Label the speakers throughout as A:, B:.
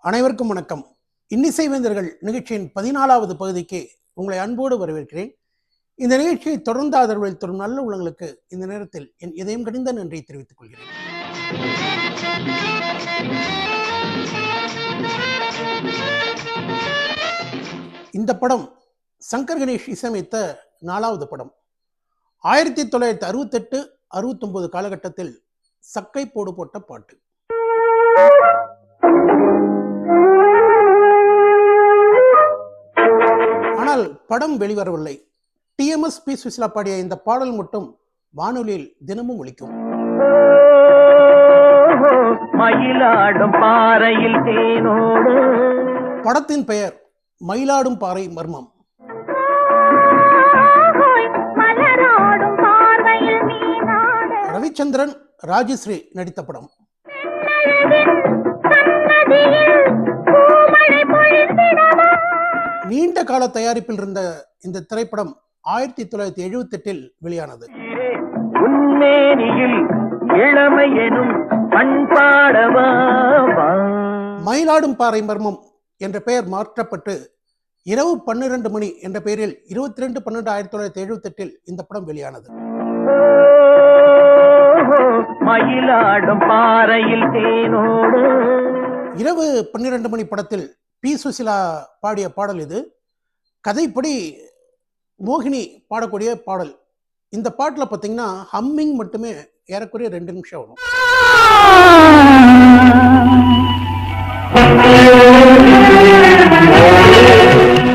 A: அனைவருக்கும் வணக்கம். இன்னிசை வேந்தர்கள் நிகழ்ச்சியின் 14வது பகுதிக்கு உங்களை அன்போடு வரவேற்கிறேன். இந்த நிகழ்ச்சியை தொடர்ந்து ஆதரவில் தரும் நல்ல உள்ளங்களுக்கு இந்த நேரத்தில் என் இதயம் கனிந்த நன்றியை தெரிவித்துக் கொள்கிறேன். இந்த படம் சங்கர் கணேஷ் இசையமைத்த 4வது படம். 1968-69 காலகட்டத்தில் சக்கை போடு போட்ட பாட்டு. ஆனால் படம் வெளிவரவில்லை. TMS பி சுசிலா பாடிய இந்த பாடல் மட்டும் வானொலியில் தினமும் ஒலிக்கும். மயிலாடும் பாறையில் தேனோடு. படத்தின் பெயர் மயிலாடும் பாறை மர்மம். ரவிச்சந்திரன், ராஜஸ்ரீ நடித்த படம். நீண்ட கால தயாரிப்பில் இருந்த இந்த திரைப்படம் 1978 வெளியானது. மயிலாடும் பாறை மர்மம் என்ற பெயர் மாற்றப்பட்டு இரவு 12 மணி என்ற பெயரில் 22/12/1978 இந்த படம் வெளியானது. மயிலாடும் பாறையில் தேனோடு. இரவு 12 மணி படத்தில் பி சுசிலா பாடிய பாடல் இது. கதைப்படி மோகினி பாடக்கூடிய பாடல். இந்த பாட்டில் பார்த்தீங்கன்னா ஹம்மிங் மட்டுமே ஏறக்குறைய 2 நிமிஷம் வரும்.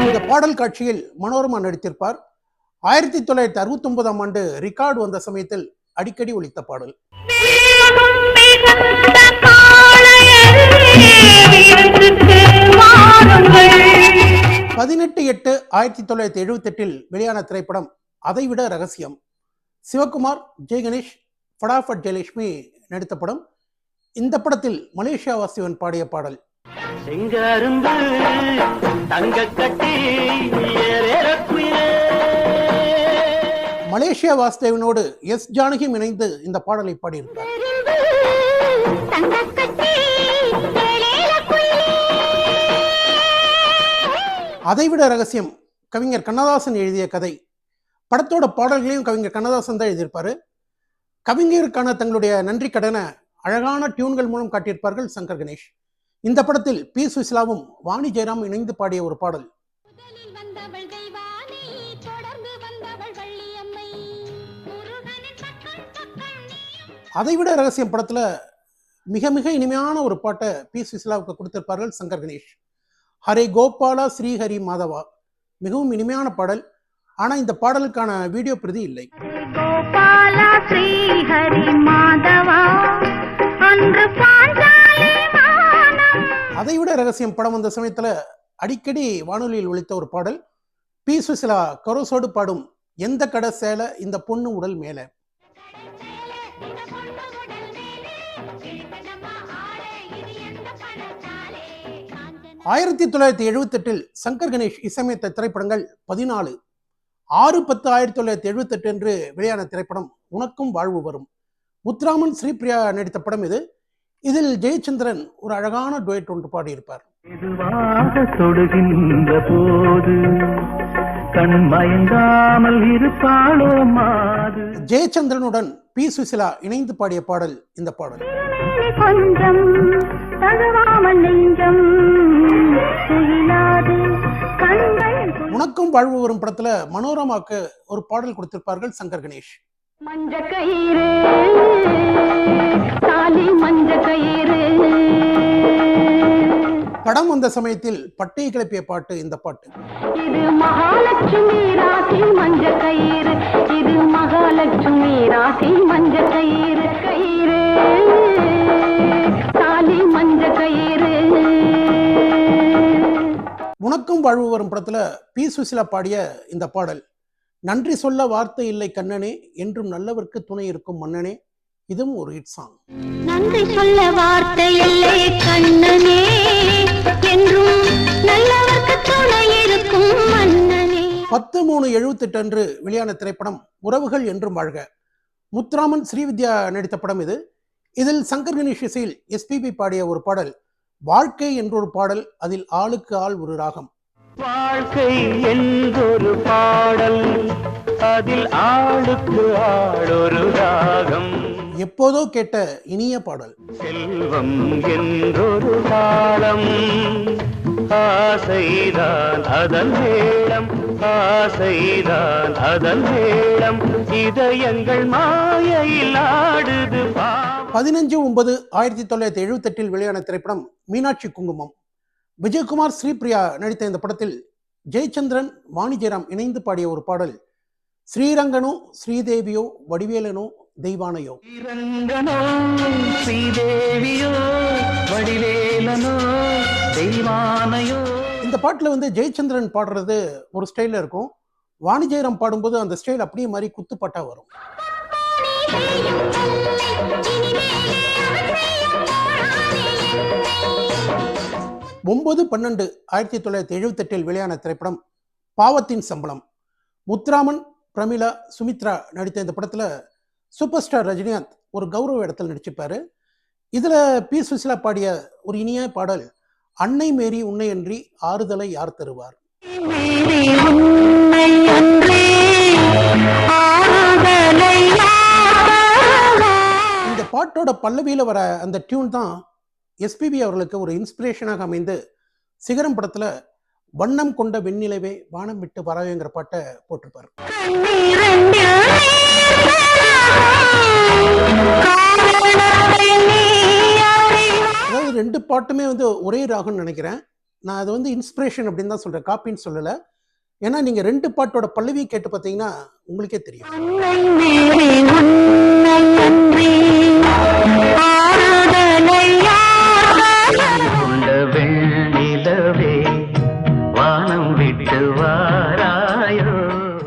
A: இந்த பாடல் காட்சியில் மனோரமா நடித்திருப்பார். 1969ஆம் ஆண்டு ரிகார்டு வந்த சமயத்தில் அடிக்கடி ஒலித்த பாடல். 18/8/1978 வெளியான திரைப்படம் அதைவிட ரகசியம். சிவகுமார், ஜெய் கணேஷ், ஃபடாஃபட் ஜெயலட்சுமி நடித்த படம். இந்த படத்தில் மலேசியா வாசுதேவன் பாடிய பாடல். மலேசியா வாசுதேவனோடு எஸ் ஜானகி இணைந்து இந்த பாடலை பாடியிருப்பார். அதைவிட ரகசியம் கவிஞர் கண்ணதாசன் எழுதிய கதை. படத்தோட பாடல்களையும் கவிஞர் கண்ணதாசன் தான் எழுதியிருப்பாரு. கவிஞருக்கான தங்களுடைய நன்றி கடனை அழகான டியூன்கள் மூலம் காட்டியிருப்பார்கள் சங்கர் கணேஷ். இந்த படத்தில் பி சுசிலாவும் வாணி ஜெயராம் இணைந்து பாடிய ஒரு பாடல். அதைவிட ரகசியம் படத்துல மிக மிக இனிமையான ஒரு பாட்டை பி சுசிலாவுக்கு கொடுத்திருப்பார்கள் சங்கர் கணேஷ். ஹரே கோபாலா ஸ்ரீஹரி மாதவா, மிகவும் இனிமையான பாடல். ஆனா இந்த பாடலுக்கான வீடியோ பிரதி இல்லை. அதைவிட ரகசியம் படம் வந்த சமயத்துல அடிக்கடி வானொலியில் ஒலித்த ஒரு பாடல். பி சுசிலா கரோசோடு பாடும் எந்த கடை சேலை இந்த பொண்ணு உடல் மேல. 1978 சங்கர் கணேஷ் இசையமைத்த திரைப்படங்கள் 14. 6/10/1978 என்று வெளியான திரைப்படம் உனக்கும் வாழ்வு வரும். முத்துராமன், ஸ்ரீபிரியா நடித்த படம் இது. இதில் ஜெயச்சந்திரன் ஒரு அழகான டுயட் ஒன்று பாடியிருப்பார். ஜெயச்சந்திரனுடன் பி சுசிலா இணைந்து பாடிய பாடல் இந்த பாடல். உனக்கும் வாழ்வு வரும் படத்துல மனோரமாக்கு ஒரு பாடல் கொடுத்திருப்பார்கள் சங்கர் கணேஷ். படம் வந்த சமயத்தில் பட்டையை கிளப்பிய பாட்டு இந்த பாட்டு. இது மகாலட்சுமி ராசி மஞ்ச கயிறு, இது மகாலட்சுமி ராசி மஞ்ச கயிறு, கயிறு தாலி மஞ்ச கயிறு. உனக்கும் வாழ்வு வரும் படத்துல பி சுசிலா பாடிய இந்த பாடல். நன்றி சொல்ல வார்த்தை இல்லை கண்ணனே, என்றும் நல்லவர்க்கு துணை இருக்கும் மன்னனே. இதுவும் ஒரு ஹிட் சாங். நன்றி சொல்ல வார்த்தை இல்லை கண்ணனே, என்றும் நல்லவர்க்கு துணை இருக்கும் மன்னனே. 10/3/78 அன்று வெளியான திரைப்படம் உறவுகள் என்றும் வாழ்க. முத்துராமன், ஸ்ரீவித்யா நடித்த படம் இது. இதில் சங்கர் கணேஷ் இசையில் எஸ்பிபி பாடிய ஒரு பாடல் வாழ்க்கை என்றொரு பாடல், அதில் ஆளுக்கு ஆள் ஒரு ராகம்.
B: வாழ்க்கை என்றொரு பாடல், அதில் ஆளுக்கு ஆள் ஒரு ராகம்.
A: எப்போதோ கேட்ட இனிய பாடல்.
B: செல்வம் என்றொரு தாளம், ஆசைதான் அதன் மேளம், ஆசைதான் அதன் மேளம், இதயங்கள் மாயையில் ஆடுது.
A: 15/9/1978 வெளியான திரைப்படம் மீனாட்சி குங்குமம். விஜயகுமார், ஸ்ரீபிரியா நடித்த இந்த படத்தில் ஜெயச்சந்திரன், வாணி ஜெயராம் இணைந்து பாடிய ஒரு பாடல். ஸ்ரீரங்கனோ ஸ்ரீதேவியோ வடிவேலனோ தெய்வானையோ.
B: ஸ்ரீதேவியோ வடிவேலனோ தெய்வானையோ.
A: இந்த பாட்டில் ஜெயச்சந்திரன் பாடுறது ஒரு ஸ்டைலில் இருக்கும். வாணி ஜெயராம் பாடும்போது அந்த ஸ்டைல் அப்படியே மாதிரி குத்துப்பாட்டா வரும். 9/12/1978 வெளியான திரைப்படம் பாவத்தின் சம்பளம். முத்துராமன், பிரமிளா, சுமித்ரா நடித்த இந்த படத்துல சூப்பர் ஸ்டார் ரஜினிகாந்த் ஒரு கௌரவ இடத்தில் நடிச்சிருப்பாரு. இதுல பி சுசிலா பாடிய ஒரு இனிய பாடல், அன்னை மேரி உன்னை அன்றி ஆறுதலை யார் தருவார். இந்த பாட்டோட பல்லவியில வர அந்த டியூன் தான் எஸ்பிபி அவர்களுக்கு ஒரு இன்ஸ்பிரேஷனாக அமைந்து சிகரம் படத்துல வண்ணம் கொண்ட வெண்ணிலவே வானம் விட்டு வராவேங்கிற பாட்டை போட்டிருப்பாரு. அதாவது ரெண்டு பாட்டுமே ஒரே ராகம்னு நினைக்கிறேன். நான் அது இன்ஸ்பிரேஷன் அப்படின்னு தான் சொல்றேன், காப்பின்னு சொல்லல. ஏன்னா நீங்க ரெண்டு பாட்டோட பல்லவி கேட்டு பார்த்தீங்கன்னா உங்களுக்கே தெரியும்.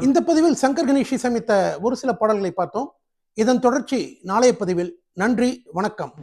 A: இந்த பதிவில் சங்கர் கணேஷ் இசையமைத்த ஒரு சில பாடல்களை பார்த்தோம். இதன் தொடர்ச்சி நாளைய பதிவில். நன்றி, வணக்கம்.